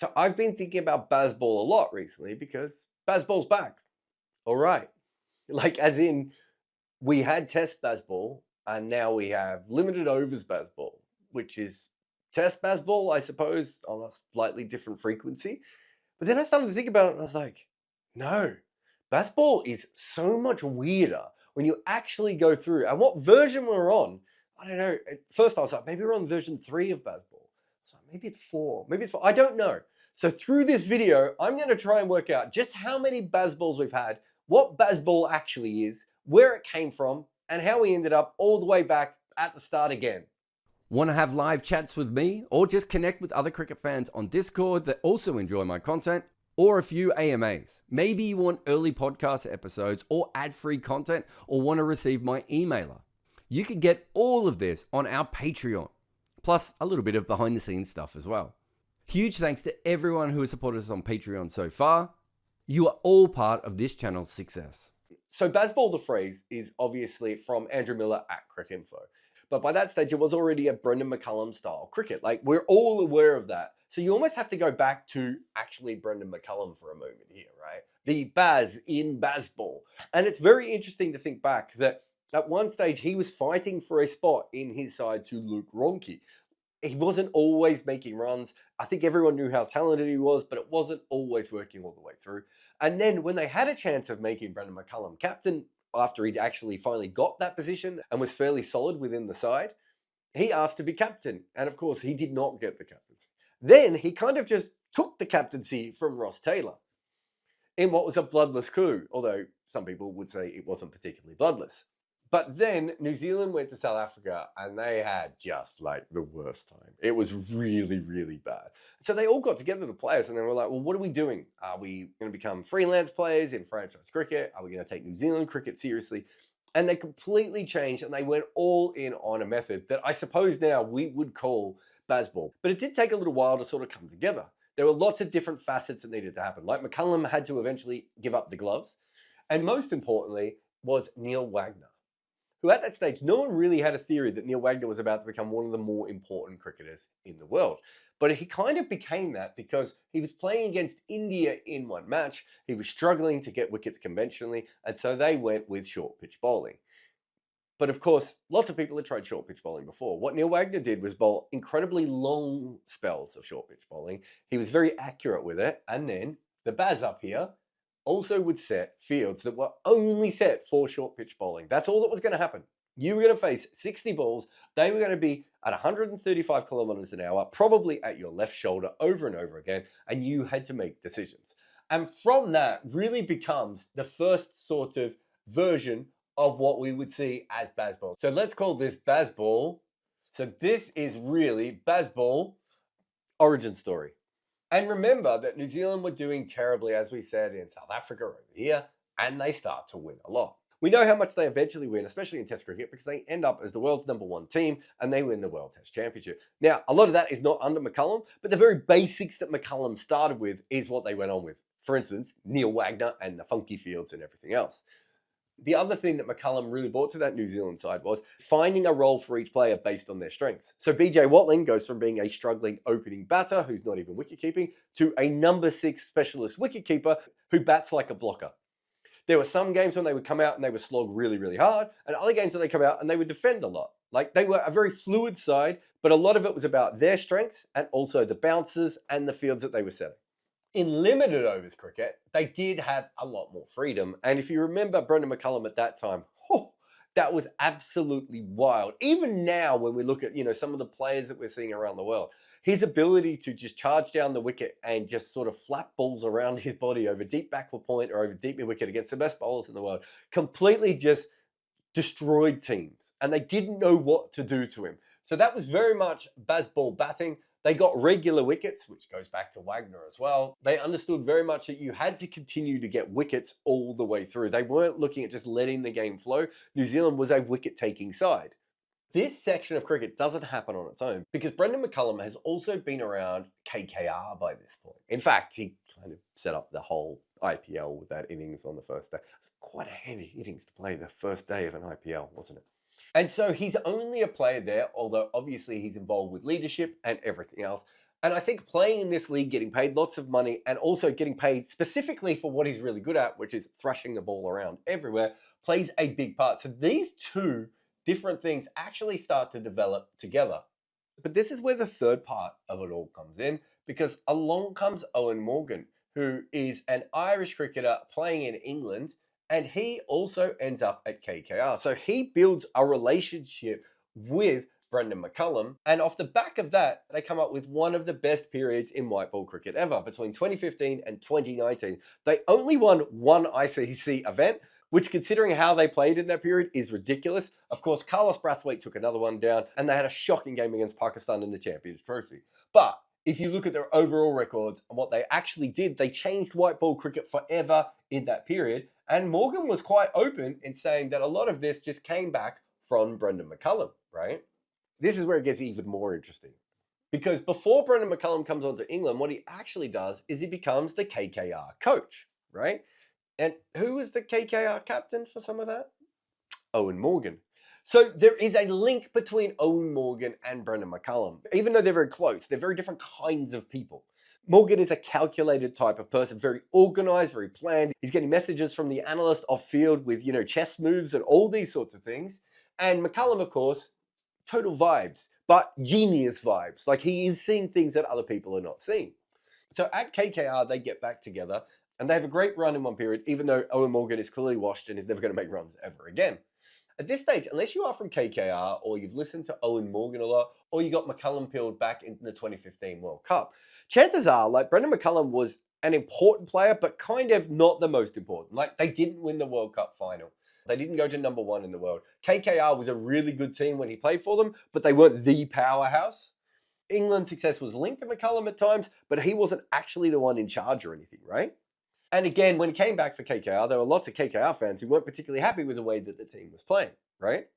So I've been thinking about Bazball a lot recently because Bazball's back. All right. Like, as in, we had Test Bazball and now we have limited overs Bazball, which is Test Bazball, I suppose, on a slightly different frequency. But then I started to think about it and I was like, no, Bazball is so much weirder when you actually go through. And what version we're on, I don't know. At first I was like, maybe we're on version 3 of Bazball. So maybe it's 4. Maybe it's 4. I don't know. So through this video, I'm going to try and work out just how many Bazballs we've had, what Bazball actually is, where it came from, and how we ended up all the way back at the start again. Want to have live chats with me or just connect with other cricket fans on Discord that also enjoy my content, or a few AMAs? Maybe you want early podcast episodes or ad-free content, or want to receive my emailer. You can get all of this on our Patreon, plus a little bit of behind the scenes stuff as well. Huge thanks to everyone who has supported us on Patreon so far. You are all part of this channel's success. So Bazball, the phrase, is obviously from Andrew Miller at Cricinfo. But by that stage, it was already a Brendan McCullum style cricket. Like, we're all aware of that. So you almost have to go back to actually Brendan McCullum for a moment here, right? The Baz in Bazball. And it's very interesting to think back that at one stage, he was fighting for a spot in his side to Luke Ronchi. He wasn't always making runs. I think everyone knew how talented he was, but it wasn't always working all the way through. And then when they had a chance of making Brendan McCullum captain, after he'd actually finally got that position and was fairly solid within the side, he asked to be captain. And of course, he did not get the captaincy. Then he kind of just took the captaincy from Ross Taylor in what was a bloodless coup, although some people would say it wasn't particularly bloodless. But then New Zealand went to South Africa and they had just like the worst time. It was really, really bad. So they all got together, the players, and they were like, well, what are we doing? Are we going to become freelance players in franchise cricket? Are we going to take New Zealand cricket seriously? And they completely changed and they went all in on a method that I suppose now we would call Bazball. But it did take a little while to sort of come together. There were lots of different facets that needed to happen. Like McCullum had to eventually give up the gloves. And most importantly was Neil Wagner, who at that stage, no one really had a theory that Neil Wagner was about to become one of the more important cricketers in the world. But he kind of became that because he was playing against India in one match. He was struggling to get wickets conventionally, and so they went with short pitch bowling. But of course, lots of people had tried short pitch bowling before. What Neil Wagner did was bowl incredibly long spells of short pitch bowling. He was very accurate with it, and then the Baz up here also would set fields that were only set for short pitch bowling. That's all that was going to happen. You were going to face 60 balls. They were going to be at 135 kilometers an hour, probably at your left shoulder over and over again, and you had to make decisions. And from that really becomes the first sort of version of what we would see as Bazball. So let's call this Bazball. So this is really Bazball origin story. And remember that New Zealand were doing terribly, as we said, in South Africa over here, and they start to win a lot. We know how much they eventually win, especially in Test cricket, because they end up as the world's #1 team and they win the World Test Championship. Now, a lot of that is not under McCullum, but the very basics that McCullum started with is what they went on with. For instance, Neil Wagner and the funky fields and everything else. The other thing that McCullum really brought to that New Zealand side was finding a role for each player based on their strengths. So BJ Watling goes from being a struggling opening batter who's not even wicket-keeping to a #6 specialist wicket-keeper who bats like a blocker. There were some games when they would come out and they would slog really, really hard, and other games when they come out and they would defend a lot. Like, they were a very fluid side, but a lot of it was about their strengths and also the bounces and the fields that they were setting. In limited overs cricket, they did have a lot more freedom. And if you remember Brendan McCullum at that time, that was absolutely wild. Even now, when we look at, some of the players that we're seeing around the world, his ability to just charge down the wicket and just sort of flap balls around his body over deep backward point or over deep mid wicket against the best bowlers in the world, completely just destroyed teams. And they didn't know what to do to him. So that was very much Bazball batting. They got regular wickets, which goes back to Wagner as well. They understood very much that you had to continue to get wickets all the way through. They weren't looking at just letting the game flow. New Zealand was a wicket-taking side. This section of cricket doesn't happen on its own because Brendan McCullum has also been around KKR by this point. In fact, he kind of set up the whole IPL with that innings on the first day. Quite a heavy innings to play the first day of an IPL, wasn't it? And so he's only a player there, although obviously he's involved with leadership and everything else. And I think playing in this league, getting paid lots of money, and also getting paid specifically for what he's really good at, which is thrashing the ball around everywhere, plays a big part. So these two different things actually start to develop together. But this is where the third part of it all comes in, because along comes Owen Morgan, who is an Irish cricketer playing in England, and he also ends up at KKR. So he builds a relationship with Brendan McCullum, and off the back of that, they come up with one of the best periods in white ball cricket ever. Between 2015 and 2019, they only won one ICC event, which, considering how they played in that period, is ridiculous. Of course, Carlos Brathwaite took another one down, and they had a shocking game against Pakistan in the Champions Trophy. But if you look at their overall records and what they actually did, they changed white ball cricket forever in that period. And Morgan was quite open in saying that a lot of this just came back from Brendan McCullum, right? This is where it gets even more interesting. Because before Brendan McCullum comes on to England, what he actually does is he becomes the KKR coach, right? And who was the KKR captain for some of that? Owen Morgan. So there is a link between Owen Morgan and Brendan McCullum. Even though they're very close, they're very different kinds of people. Morgan is a calculated type of person, very organized, very planned. He's getting messages from the analyst off field with, chess moves and all these sorts of things. And McCullum, of course, total vibes, but genius vibes. Like, he is seeing things that other people are not seeing. So at KKR, they get back together and they have a great run in one period, even though Owen Morgan is clearly washed and is never going to make runs ever again. At this stage, unless you are from KKR or you've listened to Owen Morgan a lot, or you got McCullum peeled back in the 2015 World Cup, chances are, like, Brendan McCullum was an important player, but kind of not the most important. Like, they didn't win the World Cup final. They didn't go to number one in the world. KKR was a really good team when he played for them, but they weren't the powerhouse. England's success was linked to McCullum at times, but he wasn't actually the one in charge or anything, right? And again, when he came back for KKR, there were lots of KKR fans who weren't particularly happy with the way that the team was playing, right?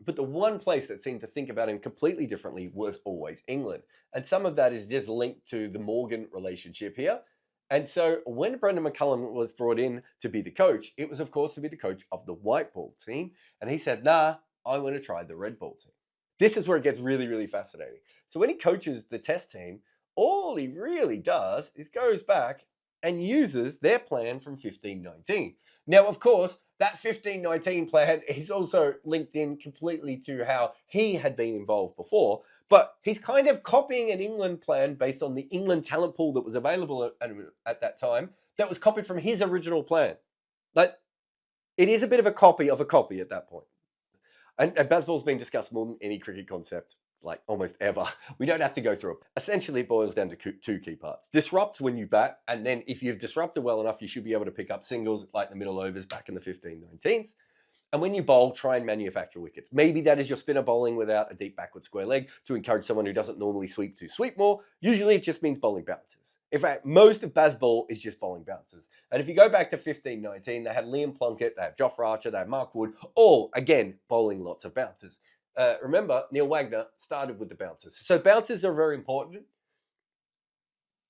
But the one place that seemed to think about him completely differently was always England. And some of that is just linked to the Morgan relationship here. And so when Brendan McCullum was brought in to be the coach, it was, of course, to be the coach of the white ball team. And he said, nah, I want to try the red ball team. This is where it gets really, really fascinating. So when he coaches the test team, all he really does is goes back and uses their plan from 15-19. Now, of course, that 15-19 plan is also linked in completely to how he had been involved before, but he's kind of copying an England plan based on the England talent pool that was available at that time, that was copied from his original plan. Like, it is a bit of a copy of a copy at that point. And Bazball's been discussed more than any cricket concept, like, almost ever. We don't have to go through it. Essentially, it boils down to two key parts. Disrupt when you bat, and then if you've disrupted well enough, you should be able to pick up singles like the middle overs back in the 15-19s. And when you bowl, try and manufacture wickets. Maybe that is your spinner bowling without a deep backward square leg to encourage someone who doesn't normally sweep to sweep more. Usually it just means bowling bounces. In fact, most of Bazball is just bowling bounces. And if you go back to 15-19, they had Liam Plunkett, they had Jofra Archer, they had Mark Wood, all, again, bowling lots of bounces. Remember, Neil Wagner started with the bouncers. So bouncers are very important.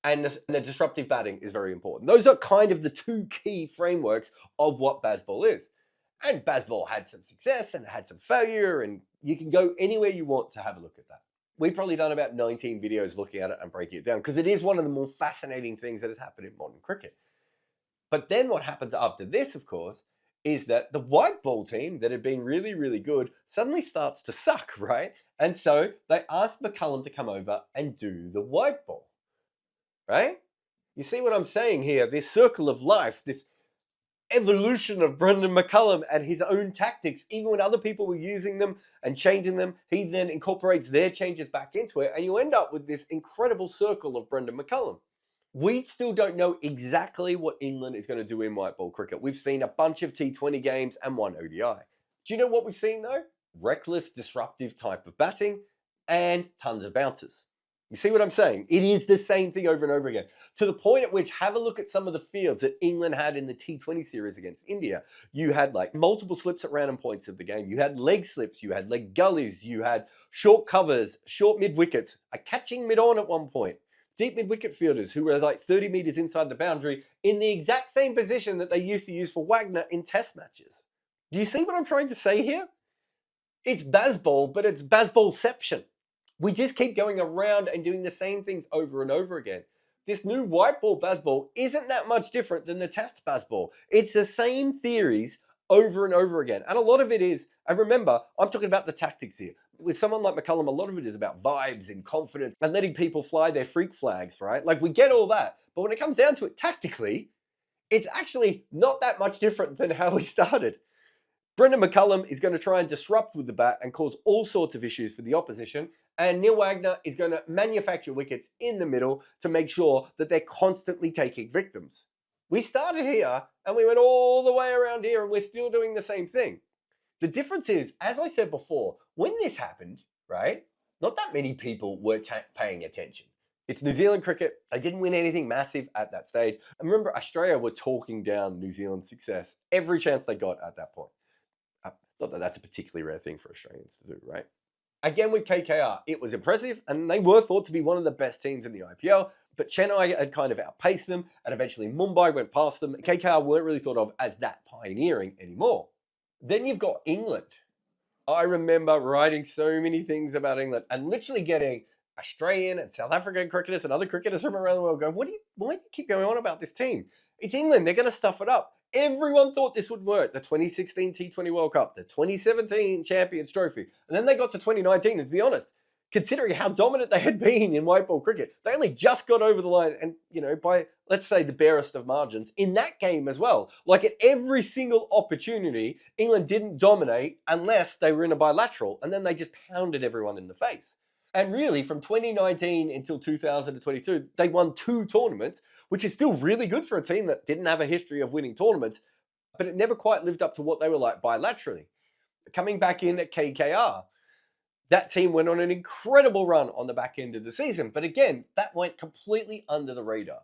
And the disruptive batting is very important. Those are kind of the two key frameworks of what Bazball is. And Bazball had some success and had some failure, and you can go anywhere you want to have a look at that. We've probably done about 19 videos looking at it and breaking it down, because it is one of the more fascinating things that has happened in modern cricket. But then what happens after this, of course, is that the white ball team that had been really, really good suddenly starts to suck, right? And so they asked McCullum to come over and do the white ball, right? You see what I'm saying here? This circle of life, this evolution of Brendan McCullum and his own tactics. Even when other people were using them and changing them, he then incorporates their changes back into it, and you end up with this incredible circle of Brendan McCullum. We still don't know exactly what England is going to do in white ball cricket. We've seen a bunch of T20 games and one ODI. Do you know what we've seen though? Reckless, disruptive type of batting and tons of bounces. You see what I'm saying? It is the same thing over and over again. To the point at which, have a look at some of the fields that England had in the T20 series against India. You had like multiple slips at random points of the game. You had leg slips, you had leg gullies, you had short covers, short mid-wickets, a catching mid-on at one point. Deep mid-wicket fielders who were like 30 metres inside the boundary in the exact same position that they used to use for Wagner in test matches. Do you see what I'm trying to say here? It's Bazball, but it's Bazballception. We just keep going around and doing the same things over and over again. This new white ball Bazball isn't that much different than the test Bazball. It's the same theories over and over again. And a lot of it is, and remember, I'm talking about the tactics here. With someone like McCullum, a lot of it is about vibes and confidence and letting people fly their freak flags, right? Like we get all that. But when it comes down to it tactically, it's actually not that much different than how we started. Brendan McCullum is going to try and disrupt with the bat and cause all sorts of issues for the opposition. And Neil Wagner is going to manufacture wickets in the middle to make sure that they're constantly taking victims. We started here and we went all the way around here and we're still doing the same thing. The difference is, as I said before, when this happened, right, not that many people were paying attention. It's New Zealand cricket. They didn't win anything massive at that stage. And remember, Australia were talking down New Zealand's success every chance they got at that point. Not that that's a particularly rare thing for Australians to do, right? Again, with KKR, it was impressive, and they were thought to be one of the best teams in the IPL, but Chennai had kind of outpaced them, and eventually Mumbai went past them. KKR weren't really thought of as that pioneering anymore. Then you've got England. I remember writing so many things about England and literally getting Australian and South African cricketers and other cricketers from around the world going, why do you keep going on about this team? It's England. They're going to stuff it up. Everyone thought this would work. The 2016 T20 World Cup, the 2017 Champions Trophy. And then they got to 2019. And to be honest, considering how dominant they had been in white ball cricket, they only just got over the line. And, by, let's say, the barest of margins in that game as well. Like at every single opportunity, England didn't dominate unless they were in a bilateral. And then they just pounded everyone in the face. And really, from 2019 until 2022, they won 2 tournaments, which is still really good for a team that didn't have a history of winning tournaments, but it never quite lived up to what they were like bilaterally. Coming back in at KKR, that team went on an incredible run on the back end of the season. But again, that went completely under the radar.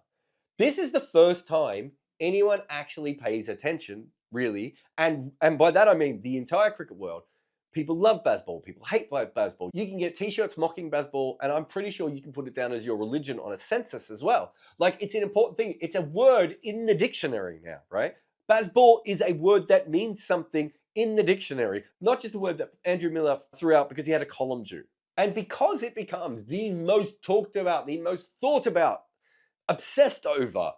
This is the first time anyone actually pays attention, really. And by that, I mean the entire cricket world. People love Bazball. People hate Bazball. You can get t-shirts mocking Bazball, and I'm pretty sure you can put it down as your religion on a census as well. Like, it's an important thing. It's a word in the dictionary now, right? Bazball is a word that means something in the dictionary, not just a word that Andrew Miller threw out because he had a column due. And because it becomes the most talked about, the most thought about, obsessed over,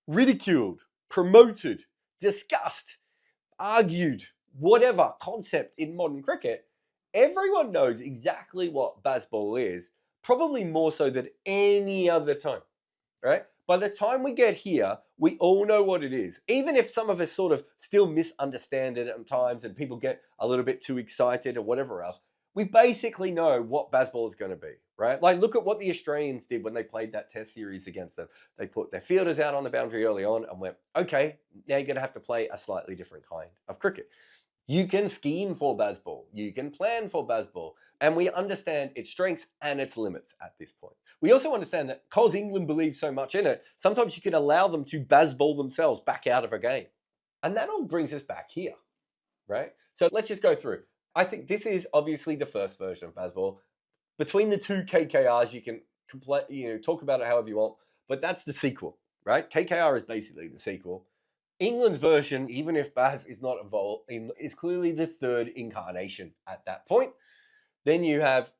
ridiculed, promoted, discussed, argued, whatever concept in modern cricket, everyone knows exactly what Bazball is, probably more so than any other time, right? By the time we get here, we all know what it is. Even if some of us sort of still misunderstand it at times and people get a little bit too excited or whatever else, we basically know what Bazball is going to be, right? Like, look at what the Australians did when they played that test series against them. They put their fielders out on the boundary early on and went, okay, now you're going to have to play a slightly different kind of cricket. You can scheme for Bazball. You can plan for Bazball. And we understand its strengths and its limits at this point. We also understand that because England believes so much in it, sometimes you can allow them to Bazball themselves back out of a game. And that all brings us back here, right? So let's just go through. I think this is obviously the first version of Bazball. Between the 2 KKRs, you can talk about it however you want, but that's the sequel, right? KKR is basically the sequel. England's version, even if Baz is not involved, is clearly the 3rd incarnation at that point. Then you have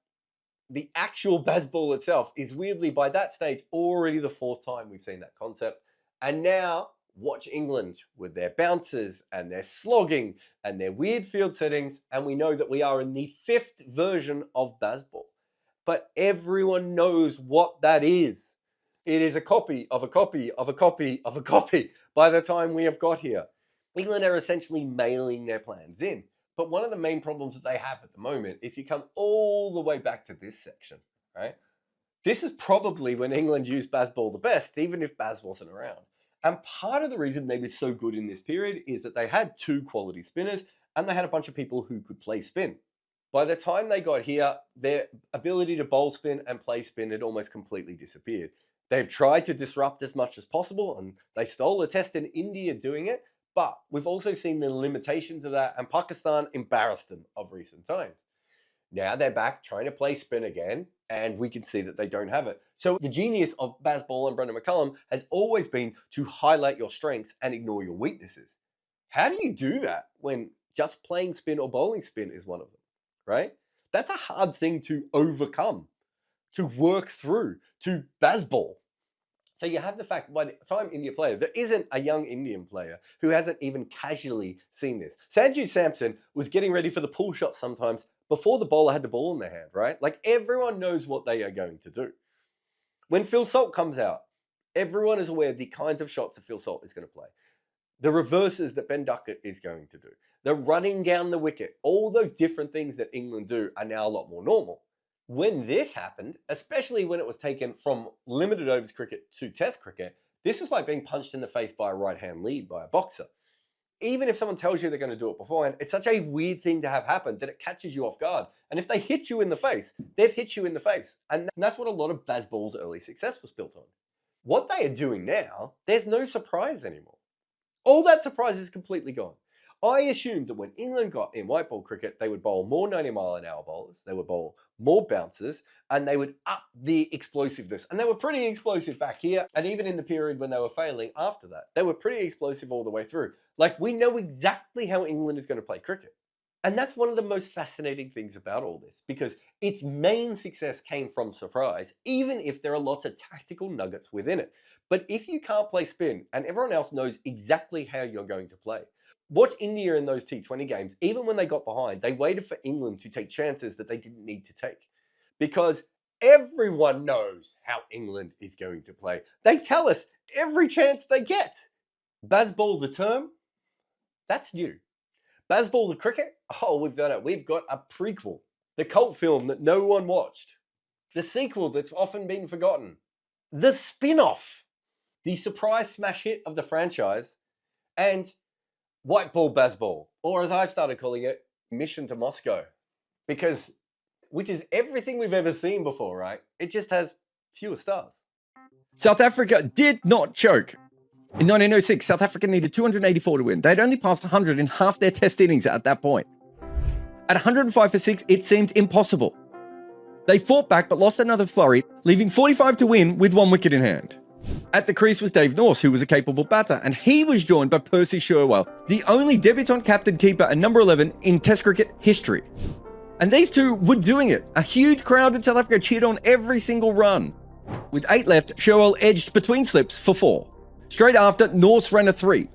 the actual Bazball itself is weirdly, by that stage, already the 4th time we've seen that concept. And now, watch England with their bouncers and their slogging and their weird field settings, and we know that we are in the 5th version of Bazball. But everyone knows what that is. It is a copy of a copy of a copy of a copy by the time we have got here. England are essentially mailing their plans in. But one of the main problems that they have at the moment, if you come all the way back to this section, right? This is probably when England used Bazball the best, even if Baz wasn't around. And part of the reason they were so good in this period is that they had 2 quality spinners and they had a bunch of people who could play spin. By the time they got here, their ability to bowl spin and play spin had almost completely disappeared. They've tried to disrupt as much as possible, and they stole a test in India doing it, but we've also seen the limitations of that, and Pakistan embarrassed them of recent times. Now they're back trying to play spin again, and we can see that they don't have it. So the genius of Bazball and Brendan McCullum has always been to highlight your strengths and ignore your weaknesses. How do you do that when just playing spin or bowling spin is one of them, right? That's a hard thing to overcome. to work through to Bazball. So you have the fact by the time India play, there isn't a young Indian player who hasn't even casually seen this. Sanju Samson was getting ready for the pull shot sometimes before the bowler had the ball in their hand, right? Like everyone knows what they are going to do. When Phil Salt comes out, everyone is aware the kinds of shots that Phil Salt is going to play. The reverses that Ben Duckett is going to do. The running down the wicket. All those different things that England do are now a lot more normal. When this happened, especially when it was taken from limited overs cricket to test cricket, this was like being punched in the face by a right-hand lead by a boxer. Even if someone tells you they're going to do it beforehand, it's such a weird thing to have happen that it catches you off guard. And if they hit you in the face, they've hit you in the face. And that's what a lot of Bazball's early success was built on. What they are doing now, there's no surprise anymore. All that surprise is completely gone. I assumed that when England got in white ball cricket, they would bowl more 90-mile-an-hour bowlers, they would bowl more bouncers, and they would up the explosiveness. And they were pretty explosive back here, and even in the period when they were failing after that, they were pretty explosive all the way through. Like, we know exactly how England is going to play cricket. And that's one of the most fascinating things about all this, because its main success came from surprise, even if there are lots of tactical nuggets within it. But if you can't play spin, and everyone else knows exactly how you're going to play, watch India in those T20 games. Even when they got behind, they waited for England to take chances that they didn't need to take. Because everyone knows how England is going to play. They tell us every chance they get. Bazball the term, that's new. Bazball the cricket, oh, we've done it. We've got a prequel. The cult film that no one watched. The sequel that's often been forgotten. The spin-off. The surprise smash hit of the franchise. And white ball Bazball, or as I've started calling it, Mission to Moscow. Because, which is everything we've ever seen before, right? It just has fewer stars. South Africa did not choke. In 1906, South Africa needed 284 to win. They'd only passed 100 in half their test innings at that point. At 105 for 6, it seemed impossible. They fought back but lost another flurry, leaving 45 to win with 1 wicket in hand. At the crease was Dave Norse, who was a capable batter, and he was joined by Percy Sherwell, the only debutant captain keeper and number 11 in Test cricket history. And these two were doing it. A huge crowd in South Africa cheered on every single run. With 8 left, Sherwell edged between slips for 4. Straight after, Norse ran a 3.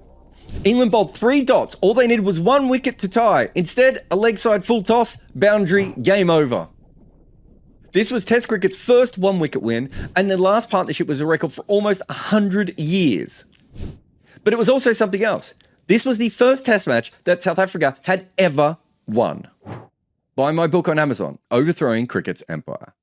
England bowled 3 dots. All they needed was 1 wicket to tie. Instead, a leg side full toss, boundary, game over. This was Test cricket's first 1-wicket win, and the last partnership was a record for almost 100 years. But it was also something else. This was the first Test match that South Africa had ever won. Buy my book on Amazon, Overthrowing Cricket's Empire.